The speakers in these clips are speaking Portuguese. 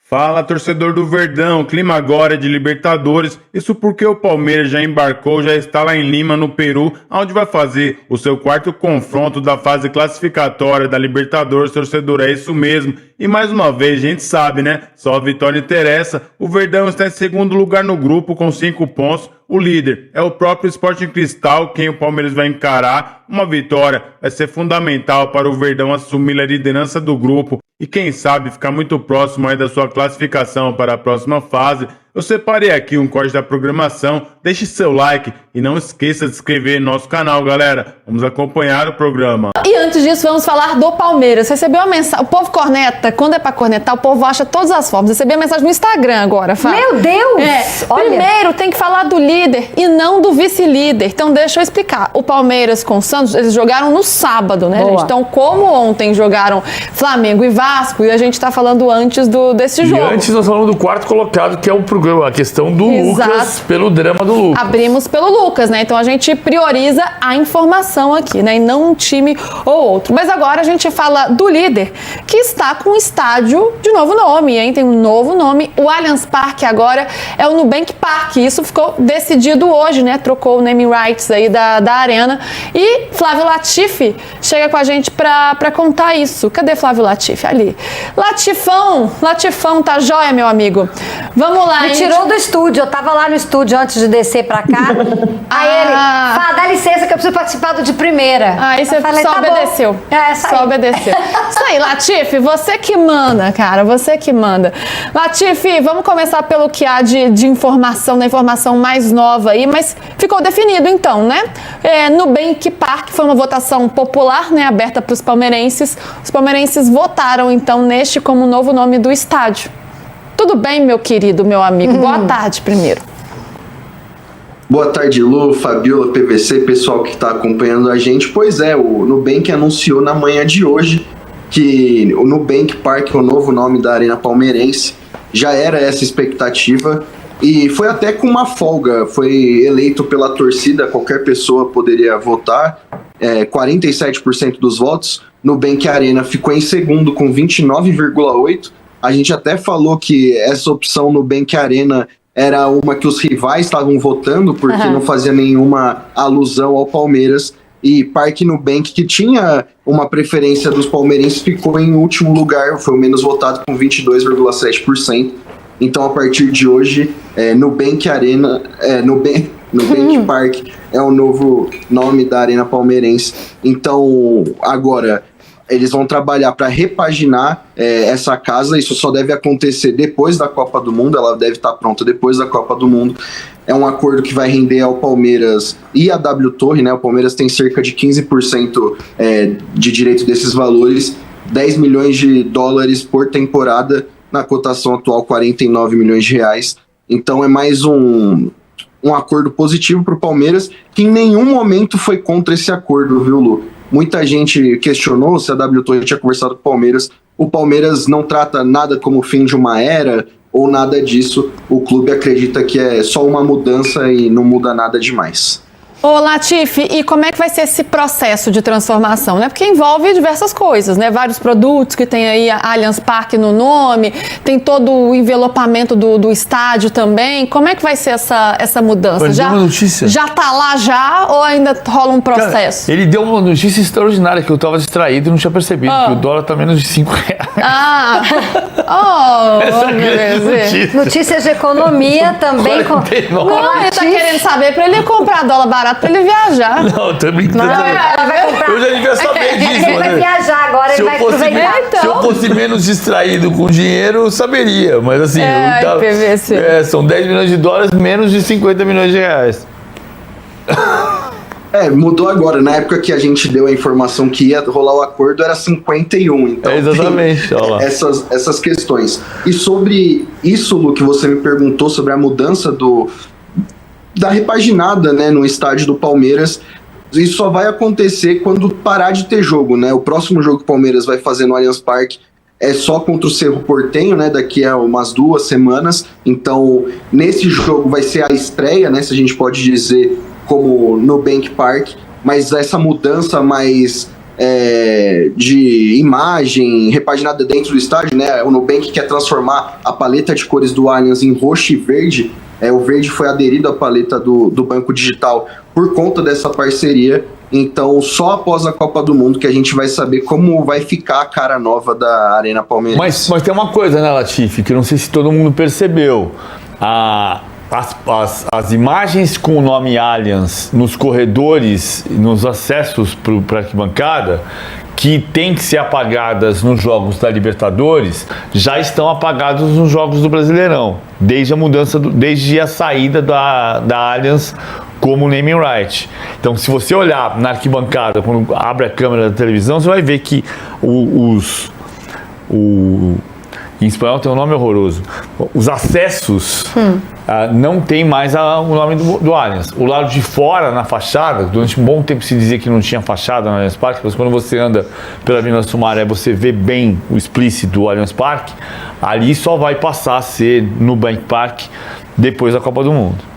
Fala, torcedor do Verdão, clima agora é de Libertadores, isso porque o Palmeiras já embarcou, já está lá em Lima, no Peru, onde vai fazer o seu quarto confronto da fase classificatória da Libertadores, torcedor, é isso mesmo. E mais uma vez, a gente sabe, né, só a vitória interessa, o Verdão está em segundo lugar no grupo com 5 pontos, o líder é o próprio Sporting Cristal, quem o Palmeiras vai encarar. Uma vitória vai ser fundamental para o Verdão assumir a liderança do grupo e quem sabe ficar muito próximo aí da sua classificação para a próxima fase. Eu separei aqui um corte da programação, deixe seu like e não esqueça de se inscrever no nosso canal, galera. Vamos acompanhar o programa. E antes disso, vamos falar do Palmeiras. Recebeu uma mensagem, o povo corneta, quando é pra cornetar, o povo acha todas as formas. Recebi a mensagem no Instagram agora, Fábio. Meu Deus! Olha. Primeiro tem que falar do líder e não do vice-líder. Então deixa eu explicar. O Palmeiras com o Santos, eles jogaram no sábado, né, gente? Então, como ontem jogaram Flamengo e Vasco, e a gente tá falando antes desse jogo. E antes nós falamos do quarto colocado, que é o programa, a questão do Lucas, pelo drama do Lucas. Abrimos pelo Lucas, né? Então a gente prioriza a informação aqui, né? E não um time ou outro. Mas agora a gente fala do líder, que está com um estádio de novo nome, hein? Tem um novo nome. O Allianz Parque agora é o Nubank Park. Isso ficou decidido hoje, né? Trocou o naming rights aí da arena. E Flávio Latifi chega com a gente pra contar isso. Cadê Flávio Latifi? Ali. Latifão, tá jóia, meu amigo? Vamos lá, hein? Tirou do estúdio, eu tava lá no estúdio antes de descer pra cá. Aí ele fala, dá licença que eu preciso participar do de primeira. Aí você só obedeceu. Só obedeceu. Isso aí, Latifi, você que manda, cara, você que manda. Latifi, vamos começar pelo que há de informação, da informação mais nova aí, mas ficou definido então, né? Nubank Park foi uma votação popular, né, aberta para os palmeirenses. Os palmeirenses votaram então neste como novo nome do estádio. Tudo bem, meu querido, meu amigo? Boa tarde primeiro. Boa tarde, Lu, Fabiola, PVC, pessoal que está acompanhando a gente. Pois é, o Nubank anunciou na manhã de hoje que o Nubank Park, o novo nome da Arena Palmeirense, já era essa expectativa e foi até com uma folga, foi eleito pela torcida, qualquer pessoa poderia votar, 47% dos votos. Nubank Arena ficou em segundo com 29,8%. A gente até falou que essa opção Nubank Arena era uma que os rivais estavam votando, porque não fazia nenhuma alusão ao Palmeiras. E Parque Nubank, que tinha uma preferência dos palmeirenses, ficou em último lugar, foi o menos votado com 22,7%. Então, a partir de hoje, Nubank Arena, Nubank Park é o novo nome da Arena Palmeirense. Então, agora, eles vão trabalhar para repaginar essa casa. Isso só deve acontecer depois da Copa do Mundo, ela deve estar pronta depois da Copa do Mundo. É um acordo que vai render ao Palmeiras e à W Torre, né? O Palmeiras tem cerca de 15% de direito desses valores, 10 milhões de dólares por temporada, na cotação atual 49 milhões de reais. Então é mais um acordo positivo para o Palmeiras, que em nenhum momento foi contra esse acordo, viu, Lu? Muita gente questionou se a W Torre tinha conversado com o Palmeiras. O Palmeiras não trata nada como o fim de uma era ou nada disso. O clube acredita que é só uma mudança e não muda nada demais. Ô Latifi, e como é que vai ser esse processo de transformação, né? Porque envolve diversas coisas, né? Vários produtos que tem aí a Allianz Parque no nome, tem todo o envelopamento do estádio também. Como é que vai ser essa mudança? Já tá lá já ou ainda rola um processo? Cara, ele deu uma notícia extraordinária que eu tava distraído e não tinha percebido, que o dólar tá menos de R$5. Beleza. Notícias de economia também. Não, ele tá querendo saber pra ele comprar dólar barato pra ele viajar. Não, tô brincando. Ele vai comprar. Eu já devia saber disso. Ele vai viajar agora, ele vai aproveitar. Se eu fosse menos distraído com dinheiro, eu saberia. Mas assim, são 10 milhões de dólares, menos de 50 milhões de reais. Mudou agora. Na época que a gente deu a informação que ia rolar o acordo, era 51. Então, exatamente. Essas questões. E sobre isso, Lu, que você me perguntou sobre a mudança da repaginada, né, no estádio do Palmeiras, isso só vai acontecer quando parar de ter jogo, né? O próximo jogo que o Palmeiras vai fazer no Allianz Parque é só contra o Cerro Porteño, né, daqui a umas 2 semanas. Então, nesse jogo vai ser a estreia, né, se a gente pode dizer, como no Nubank Park, mas essa mudança mais de imagem repaginada dentro do estádio, né? O Nubank quer transformar a paleta de cores do Allianz em roxo e verde. O verde foi aderido à paleta do Banco Digital por conta dessa parceria. Então, só após a Copa do Mundo que a gente vai saber como vai ficar a cara nova da Arena Palmeiras. Mas tem uma coisa, né, Latifi, que eu não sei se todo mundo percebeu. As imagens com o nome Allianz nos corredores, nos acessos para a arquibancada, que tem que ser apagadas nos jogos da Libertadores, já estão apagados nos jogos do Brasileirão, desde a saída da Allianz como naming right. Então, se você olhar na arquibancada, quando abre a câmera da televisão, você vai ver que em espanhol tem um nome horroroso. Os acessos não tem mais o nome do Allianz. O lado de fora, na fachada, durante um bom tempo se dizia que não tinha fachada no Allianz Parque, mas quando você anda pela Avenida Sumaré, você vê bem o explícito do Allianz Parque. Ali só vai passar a ser Nubank Park depois da Copa do Mundo.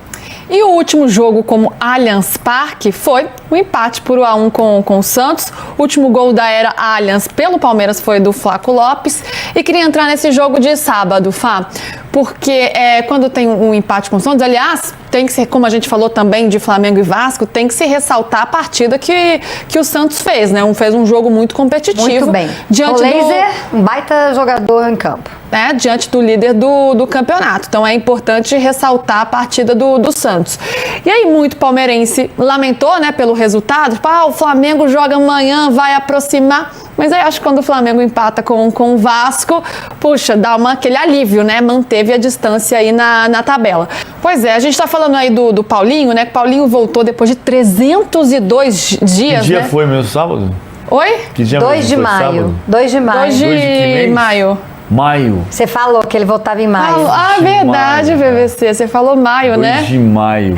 E o último jogo como Allianz Parque foi o empate por 1-1 com o Santos. O último gol da era Allianz pelo Palmeiras foi do Flaco Lopes. E queria entrar nesse jogo de sábado, Fá, porque quando tem um empate com o Santos, aliás, tem que ser, como a gente falou também de Flamengo e Vasco, tem que se ressaltar a partida que o Santos fez, né? Fez um jogo muito competitivo. Muito bem. O Laser, um baita jogador em campo. Diante do líder do campeonato. Então é importante ressaltar a partida do Santos. E aí muito palmeirense lamentou, né, pelo resultado. Tipo, o Flamengo joga amanhã, vai aproximar. Mas aí acho que quando o Flamengo empata com o Vasco, puxa, dá aquele alívio, né? Manteve a distância aí na tabela. Pois é, a gente tá falando aí do Paulinho, né? Que o Paulinho voltou depois de 302 dias, Que dia né? foi mesmo, sábado? Oi? Que dia 2 de maio. Sábado? 2 de maio. 2 de maio. Maio. Você falou que ele voltava em maio. Verdade, maio, PVC. Você falou maio, 2 né? de maio.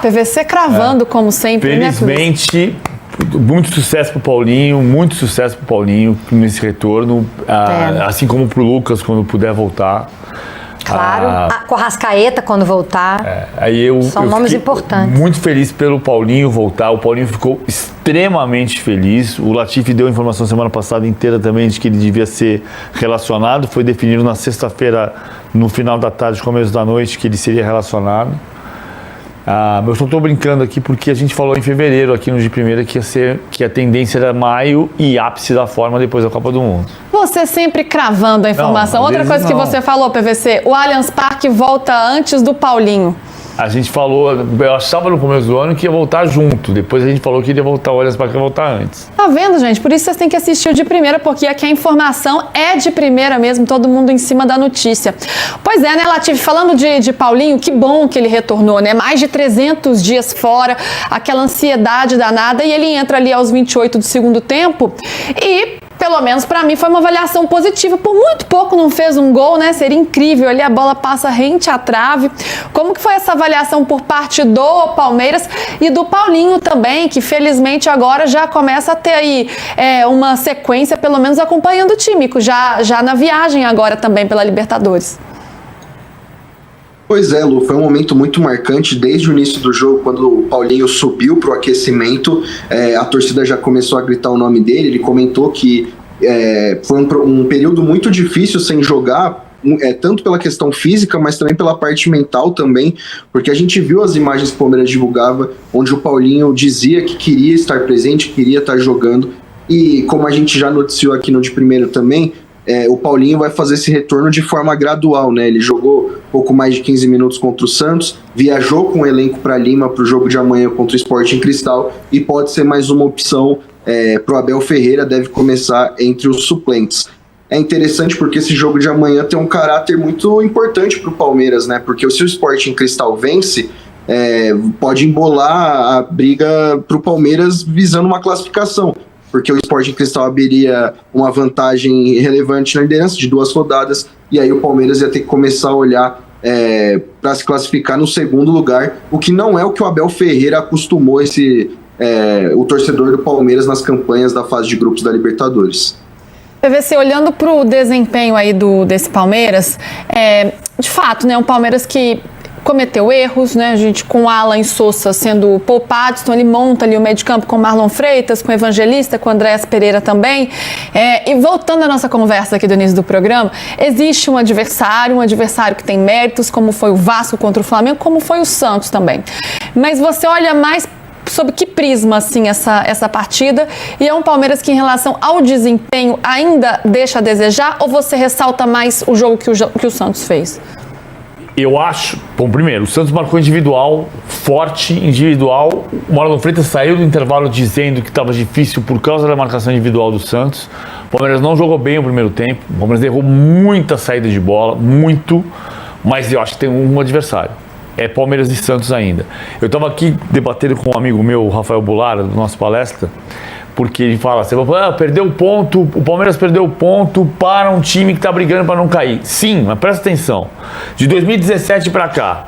PVC cravando, como sempre, Felizmente, muito sucesso pro Paulinho, nesse retorno. Assim como pro Lucas, quando puder voltar. Claro, com a Arrascaeta quando voltar. São nomes importantes. Muito feliz pelo Paulinho voltar. O Paulinho ficou extremamente feliz. O Latifi deu informação semana passada inteira também de que ele devia ser relacionado. Foi definido na sexta-feira, no final da tarde, começo da noite, que ele seria relacionado. Eu só estou brincando aqui porque a gente falou em fevereiro aqui no De Primeira que a tendência era maio e ápice da forma depois da Copa do Mundo. Você sempre cravando a informação. Não, outra coisa que você falou, PVC, o Allianz Parque volta antes do Paulinho. A gente falou, eu achava no começo do ano que ia voltar junto, depois a gente falou que iria voltar, o Allianz Parque ia voltar antes. Tá vendo, gente? Por isso vocês têm que assistir o De Primeira, porque aqui a informação é de primeira mesmo, todo mundo em cima da notícia. Pois é, né, Latifi? Falando de Paulinho, que bom que ele retornou, né? Mais de 300 dias fora, aquela ansiedade danada, e ele entra ali aos 28 do segundo tempo e... pelo menos pra mim foi uma avaliação positiva. Por muito pouco não fez um gol, né? Seria incrível. Ali a bola passa rente à trave. Como que foi essa avaliação por parte do Palmeiras e do Paulinho também, que felizmente agora já começa a ter aí uma sequência, pelo menos acompanhando o time, já na viagem agora também pela Libertadores. Pois é, Lu, foi um momento muito marcante desde o início do jogo, quando o Paulinho subiu para o aquecimento, a torcida já começou a gritar o nome dele. Ele comentou que foi um período muito difícil sem jogar, tanto pela questão física, mas também pela parte mental também, porque a gente viu as imagens que o Palmeiras divulgava, onde o Paulinho dizia que queria estar presente, queria estar jogando, e como a gente já noticiou aqui no De Primeiro também, o Paulinho vai fazer esse retorno de forma gradual, né? Ele jogou pouco mais de 15 minutos contra o Santos, viajou com o elenco para Lima para o jogo de amanhã contra o Sporting Cristal e pode ser mais uma opção para o Abel Ferreira, deve começar entre os suplentes. É interessante porque esse jogo de amanhã tem um caráter muito importante para o Palmeiras, né? Porque se o Sporting Cristal vence, pode embolar a briga para o Palmeiras visando uma classificação, porque o Sporting Cristal abriria uma vantagem relevante na liderança de 2 rodadas, e aí o Palmeiras ia ter que começar a olhar para se classificar no segundo lugar, o que não é o que o Abel Ferreira acostumou o torcedor do Palmeiras nas campanhas da fase de grupos da Libertadores. PVC, olhando para o desempenho aí desse Palmeiras, de fato, né, um Palmeiras que cometeu erros, né? A gente com o Alan Sousa sendo poupado, então ele monta ali o meio de campo com o Marlon Freitas, com o Evangelista, com o Andréas Pereira também. E voltando à nossa conversa aqui do início do programa, existe um adversário que tem méritos, como foi o Vasco contra o Flamengo, como foi o Santos também. Mas você olha mais sob que prisma, assim, essa partida? E é um Palmeiras que, em relação ao desempenho, ainda deixa a desejar? Ou você ressalta mais o jogo que o Santos fez? Eu acho, bom, primeiro, o Santos marcou individual, forte, individual. O Marlon Freitas saiu do intervalo dizendo que estava difícil por causa da marcação individual do Santos. O Palmeiras não jogou bem o primeiro tempo. O Palmeiras errou muita saída de bola, muito. Mas eu acho que tem um adversário. É Palmeiras e Santos ainda. Eu estava aqui debatendo com um amigo meu, Rafael Bulara, do nossa palestra, porque ele fala assim, perdeu o ponto, o Palmeiras perdeu o ponto para um time que está brigando para não cair. Sim, mas presta atenção. De 2017 para cá,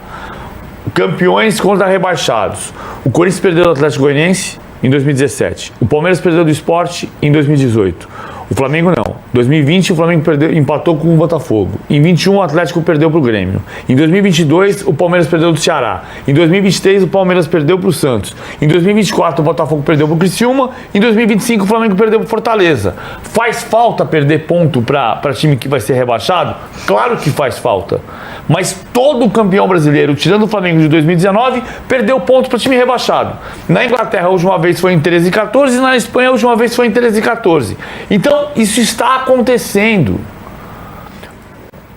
campeões contra rebaixados. O Corinthians perdeu do Atlético Goianiense em 2017. O Palmeiras perdeu do Sport em 2018. O Flamengo não. 2020 o Flamengo empatou com o Botafogo. Em 21 o Atlético perdeu para o Grêmio. Em 2022 o Palmeiras perdeu do Ceará. Em 2023 o Palmeiras perdeu para o Santos. Em 2024 o Botafogo perdeu para o Criciúma. Em 2025 o Flamengo perdeu para o Fortaleza. Faz falta perder ponto para time que vai ser rebaixado? Claro que faz falta. Mas todo campeão brasileiro, tirando o Flamengo de 2019, perdeu ponto para time rebaixado. Na Inglaterra a última vez foi em 13 e 14, na Espanha a última vez foi em 13 e 14. Então, isso está acontecendo.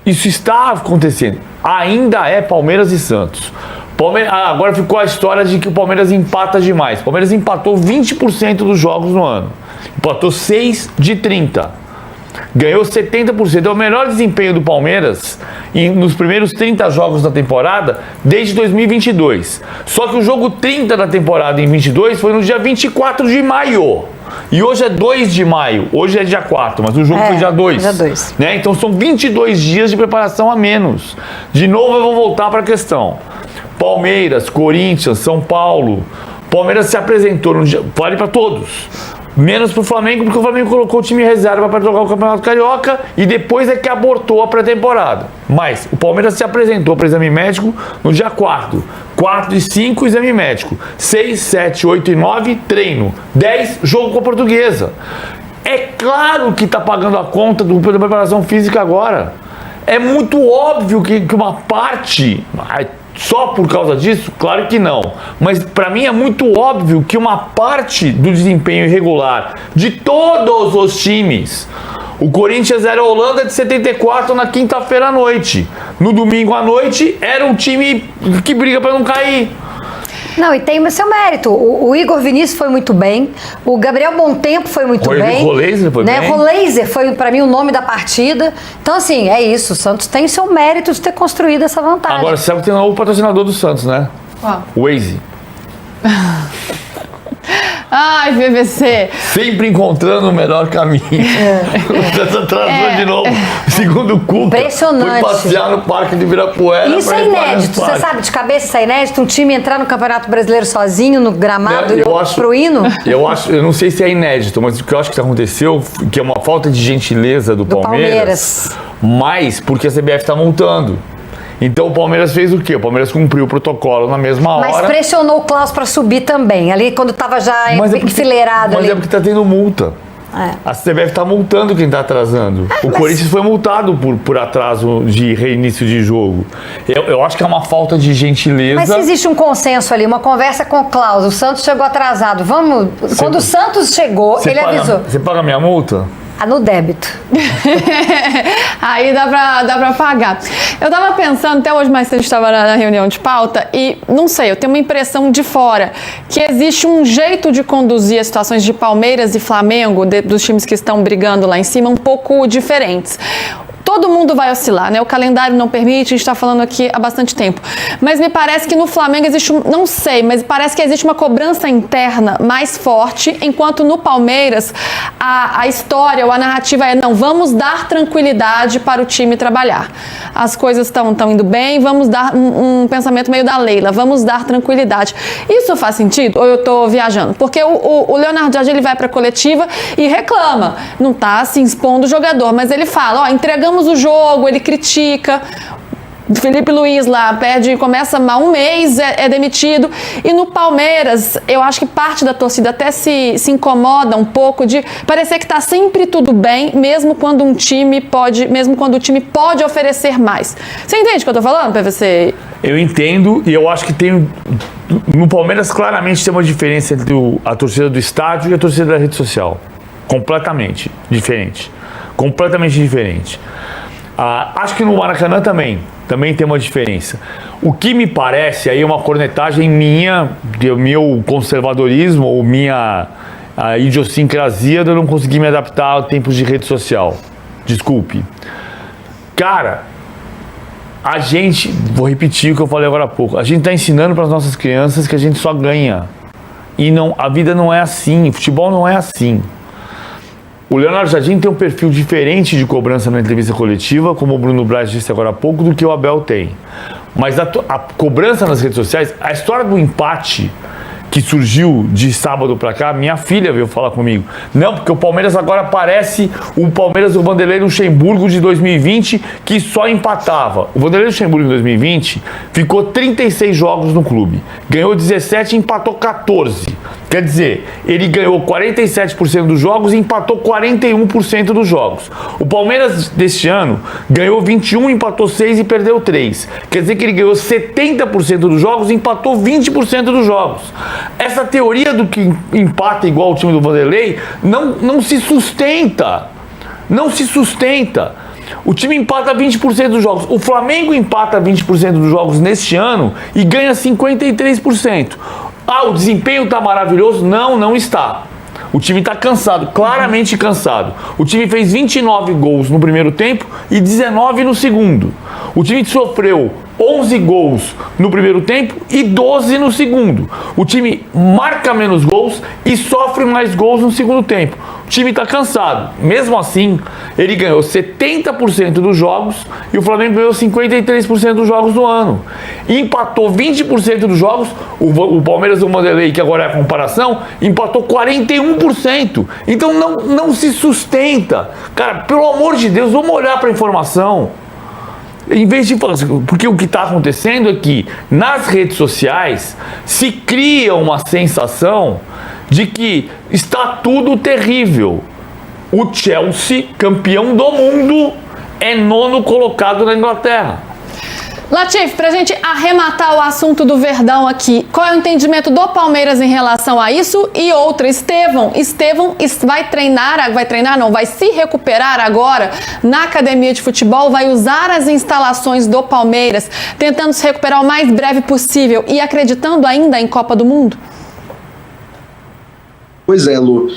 Isso está acontecendo. Ainda é Palmeiras e Santos. Agora ficou a história de que o Palmeiras empata demais. O Palmeiras empatou 20% dos jogos no ano. Empatou 6 de 30. Ganhou 70%. É o melhor desempenho do Palmeiras nos primeiros 30 jogos da temporada desde 2022. Só que o jogo 30 da temporada em 22 foi no dia 24 de maio. E hoje é 2 de maio. Hoje é dia 4, mas o jogo foi dia 2. Dia 2. Né? Então são 22 dias de preparação a menos. De novo eu vou voltar para a questão. Palmeiras, Corinthians, São Paulo. Palmeiras se apresentou no dia... Vale para todos. Menos pro Flamengo, porque o Flamengo colocou o time reserva para jogar o Campeonato Carioca e depois é que abortou a pré-temporada. Mas o Palmeiras se apresentou para exame médico no dia 4. 4 e 5, exame médico. 6, 7, 8 e 9, treino. 10, jogo com a Portuguesa. É claro que está pagando a conta da preparação física agora. É muito óbvio que uma parte... Só por causa disso? Claro que não. Mas para mim é muito óbvio que uma parte do desempenho irregular de todos os times. O Corinthians era a Holanda de 74 na quinta-feira à noite. No domingo à noite era um time que briga para não cair. Não, e tem o seu mérito. O Igor Vinícius foi muito bem. O Gabriel Montempo foi muito bem. O Roleiser foi bem. O Roleiser foi, para mim, o nome da partida. Então, assim, é isso. O Santos tem o seu mérito de ter construído essa vantagem. Agora, você sabe que tem um novo patrocinador do Santos, né? Qual? O Waze. Ai, VVC. Sempre encontrando o melhor caminho. Você atrasou de novo. Segundo o Cuca, impressionante. Foi passear no Parque de Ibirapuera. Isso é inédito. Você sabe, de cabeça, isso é inédito? Um time entrar no Campeonato Brasileiro sozinho, no gramado, pro hino? Eu não sei se é inédito, mas o que eu acho que aconteceu, que é uma falta de gentileza do Palmeiras. Mas porque a CBF está multando. Então o Palmeiras fez o quê? O Palmeiras cumpriu o protocolo na mesma hora. Mas pressionou o Klaus para subir também, ali quando estava já enfileirado. Mas é porque está tendo multa. A CBF está multando quem está atrasando. O Corinthians foi multado por atraso de reinício de jogo. Eu acho que é uma falta de gentileza. Mas se existe um consenso ali, uma conversa com o Klaus, o Santos chegou atrasado. Quando o Santos chegou, ele avisou. Você paga minha multa? No débito. Aí dá pra pagar. Eu tava pensando, até hoje mais cedo estava na reunião de pauta, e não sei, eu tenho uma impressão de fora, que existe um jeito de conduzir as situações de Palmeiras e Flamengo, dos times que estão brigando lá em cima, um pouco diferentes. Todo mundo vai oscilar, né? O calendário não permite, a gente está falando aqui há bastante tempo. Mas me parece que no Flamengo existe, não sei, mas parece que existe uma cobrança interna mais forte, enquanto no Palmeiras a história ou a narrativa é, não, vamos dar tranquilidade para o time trabalhar. As coisas estão indo bem, vamos dar um pensamento meio da Leila, vamos dar tranquilidade. Isso faz sentido? Ou eu estou viajando? Porque o Leonardo Jardim, ele vai para a coletiva e reclama. Não está se expondo o jogador, mas ele fala, entregamos o jogo, ele critica. Felipe Luiz lá perde, começa mal um mês, é demitido. E no Palmeiras, eu acho que parte da torcida até se incomoda um pouco de parecer que tá sempre tudo bem, mesmo quando o time pode oferecer mais. Você entende o que eu tô falando, PVC? Eu entendo, e eu acho que tem... No Palmeiras, claramente, tem uma diferença entre a torcida do estádio e a torcida da rede social. Completamente diferente. Completamente diferente. Acho que no Maracanã também tem uma diferença. O que me parece, aí é uma cornetagem minha, meu conservadorismo ou minha idiosincrasia de eu não conseguir me adaptar a tempos de rede social. Desculpe. Cara, vou repetir o que eu falei agora há pouco, a gente está ensinando para as nossas crianças que a gente só ganha. E a vida não é assim, futebol não é assim. O Leonardo Jardim tem um perfil diferente de cobrança na entrevista coletiva, como o Bruno Braz disse agora há pouco, do que o Abel tem. Mas a cobrança nas redes sociais, a história do empate que surgiu de sábado pra cá, minha filha veio falar comigo. Não, porque o Palmeiras agora parece o Palmeiras do Vanderlei Luxemburgo de 2020, que só empatava. O Vanderlei Luxemburgo em 2020 ficou 36 jogos no clube. Ganhou 17 e empatou 14. Quer dizer, ele ganhou 47% dos jogos e empatou 41% dos jogos. O Palmeiras deste ano ganhou 21, empatou 6 e perdeu 3. Quer dizer que ele ganhou 70% dos jogos e empatou 20% dos jogos. Essa teoria do que empata igual o time do Vanderlei não se sustenta. Não se sustenta. O time empata 20% dos jogos. O Flamengo empata 20% dos jogos neste ano e ganha 53%. O desempenho está maravilhoso? Não está. O time está cansado, claramente cansado. O time fez 29 gols no primeiro tempo e 19 no segundo. O time sofreu 11 gols no primeiro tempo e 12 no segundo. O time marca menos gols e sofre mais gols no segundo tempo. O time está cansado. Mesmo assim, ele ganhou 70% dos jogos e o Flamengo ganhou 53% dos jogos do ano. E empatou 20% dos jogos. O Palmeiras do Vanderlei, que agora é a comparação, empatou 41%. Então não se sustenta. Cara, pelo amor de Deus, vamos olhar para a informação. Em vez de falar assim, porque o que está acontecendo é que nas redes sociais se cria uma sensação de que está tudo terrível. O Chelsea, campeão do mundo, é 9º colocado na Inglaterra. Latif, pra gente arrematar o assunto do Verdão aqui, qual é o entendimento do Palmeiras em relação a isso? E outra, Estevão vai se recuperar agora na academia de futebol, vai usar as instalações do Palmeiras, tentando se recuperar o mais breve possível e acreditando ainda em Copa do Mundo? Pois é, Lu.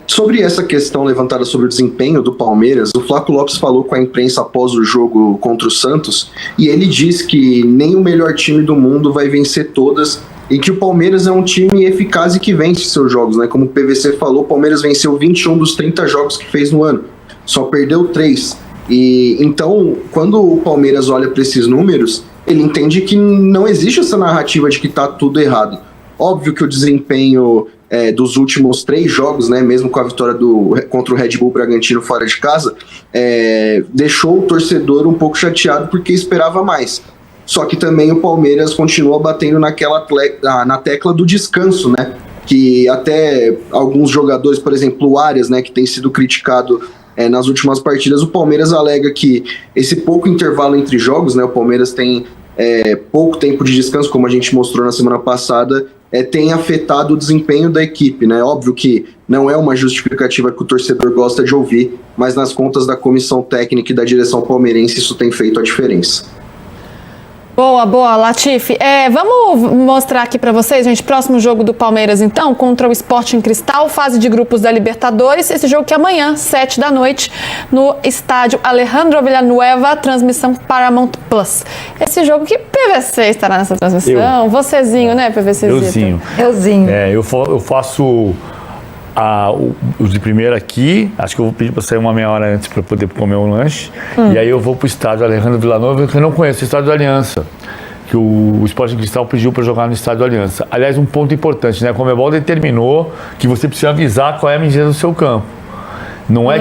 Sobre essa questão levantada sobre o desempenho do Palmeiras, o Flaco Lopes falou com a imprensa após o jogo contra o Santos e ele disse que nem o melhor time do mundo vai vencer todas e que o Palmeiras é um time eficaz e que vence seus jogos, né? Como o PVC falou, o Palmeiras venceu 21 dos 30 jogos que fez no ano, só perdeu 3. E então, quando o Palmeiras olha para esses números, ele entende que não existe essa narrativa de que tá tudo errado. Óbvio que o desempenho dos últimos 3 jogos, né, mesmo com a vitória contra o Red Bull Bragantino fora de casa, deixou o torcedor um pouco chateado porque esperava mais. Só que também o Palmeiras continua batendo na tecla do descanso, né? Que até alguns jogadores, por exemplo, o Arias, né, que tem sido criticado nas últimas partidas, o Palmeiras alega que esse pouco intervalo entre jogos, né, o Palmeiras tem pouco tempo de descanso, como a gente mostrou na semana passada, tem afetado o desempenho da equipe, né? Óbvio que não é uma justificativa que o torcedor gosta de ouvir, mas nas contas da comissão técnica e da direção palmeirense isso tem feito a diferença. Boa, Latif. Vamos mostrar aqui pra vocês, gente, próximo jogo do Palmeiras, então, contra o Sporting Cristal, fase de grupos da Libertadores. Esse jogo que é amanhã, 7 da noite, no estádio Alejandro Villanueva, transmissão Paramount Plus. Esse jogo que PVC estará nessa transmissão. Vocêzinho, né, PVCzinho? Euzinho. Eu faço o de primeira aqui, acho que eu vou pedir para sair uma meia hora antes para poder comer um lanche. E aí eu vou pro estádio Alejandro Villanueva, que eu não conheço, o estádio da Aliança, que o Sporting Cristal pediu para jogar no estádio da Aliança. Aliás, um ponto importante, né? A Conmebol determinou que você precisa avisar qual é a medida do seu campo. Não é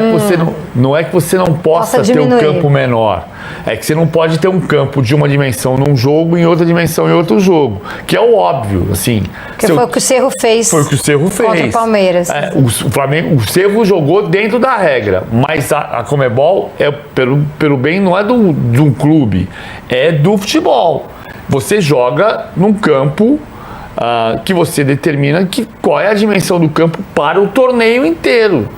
que você não possa ter um diminuir. campo menor. É que você não pode ter um campo de uma dimensão num jogo e em outra dimensão em outro jogo. Que é o óbvio, assim. Que foi o que o Cerro fez. Foi o que o Cerro fez. Contra o Palmeiras. O Cerro jogou dentro da regra, mas a Conmebol, pelo bem, não é de um clube, é do futebol. Você joga num campo que você determina qual é a dimensão do campo para o torneio inteiro.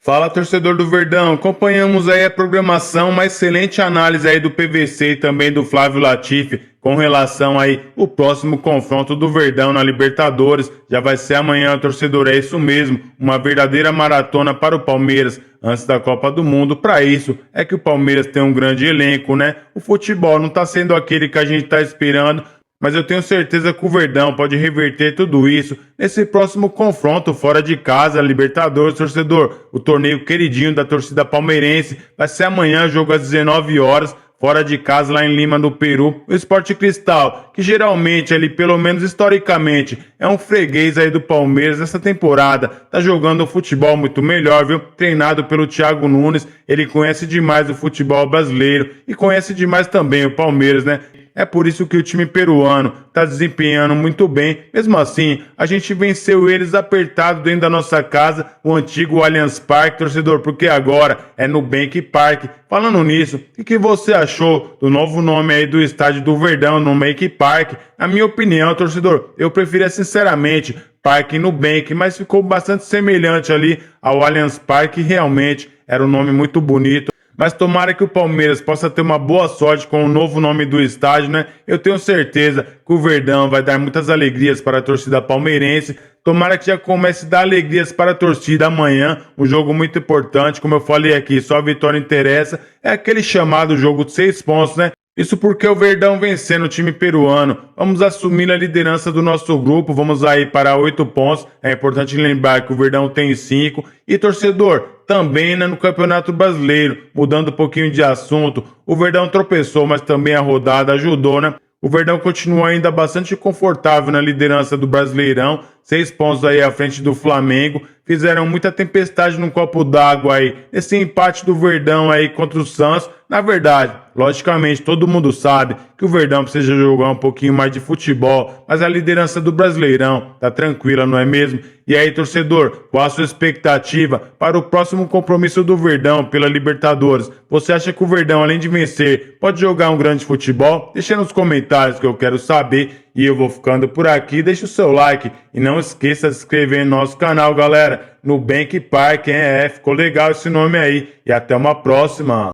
Fala, torcedor do Verdão, acompanhamos aí a programação, uma excelente análise aí do PVC e também do Flávio Latifi com relação aí o próximo confronto do Verdão na Libertadores. Já vai ser amanhã, torcedor, é isso mesmo, uma verdadeira maratona para o Palmeiras antes da Copa do Mundo. Para isso é que o Palmeiras tem um grande elenco, né? O futebol não tá sendo aquele que a gente tá esperando, mas eu tenho certeza que o Verdão pode reverter tudo isso nesse próximo confronto fora de casa, Libertadores, torcedor. O torneio queridinho da torcida palmeirense vai ser amanhã, jogo às 19 horas, fora de casa, lá em Lima, no Peru. O Sport Cristal, que geralmente, ali, pelo menos historicamente, é um freguês aí do Palmeiras nessa temporada, tá jogando um futebol muito melhor, viu? Treinado pelo Thiago Nunes, ele conhece demais o futebol brasileiro e conhece demais também o Palmeiras, né? É por isso que o time peruano está desempenhando muito bem. Mesmo assim, a gente venceu eles apertado dentro da nossa casa, o antigo Allianz Parque, torcedor, porque agora é Nubank Park. Falando nisso, o que você achou do novo nome aí do estádio do Verdão, Nubank Park? Na minha opinião, torcedor, eu preferia sinceramente Parque Nubank, mas ficou bastante semelhante ali ao Allianz Parque, realmente era um nome muito bonito. Mas tomara que o Palmeiras possa ter uma boa sorte com o novo nome do estádio, né? Eu tenho certeza que o Verdão vai dar muitas alegrias para a torcida palmeirense. Tomara que já comece a dar alegrias para a torcida amanhã. Um jogo muito importante, como eu falei aqui, só a vitória interessa. É aquele chamado jogo de 6 pontos, né? Isso porque o Verdão vencendo o time peruano. Vamos assumir a liderança do nosso grupo, vamos aí para 8 pontos. É importante lembrar que o Verdão tem 5. E torcedor, também, né, no Campeonato Brasileiro, mudando um pouquinho de assunto, o Verdão tropeçou, mas também a rodada ajudou, né? O Verdão continua ainda bastante confortável na liderança do Brasileirão, 6 pontos aí à frente do Flamengo. Fizeram muita tempestade no copo d'água aí, esse empate do Verdão aí contra o Santos. Na verdade, logicamente, todo mundo sabe que o Verdão precisa jogar um pouquinho mais de futebol, mas a liderança do Brasileirão tá tranquila, não é mesmo? E aí, torcedor, qual a sua expectativa para o próximo compromisso do Verdão pela Libertadores? Você acha que o Verdão, além de vencer, pode jogar um grande futebol? Deixa nos comentários que eu quero saber. E eu vou ficando por aqui. Deixa o seu like e não esqueça de se inscrever no nosso canal, galera. Nubank Park, ficou legal esse nome aí. E até uma próxima.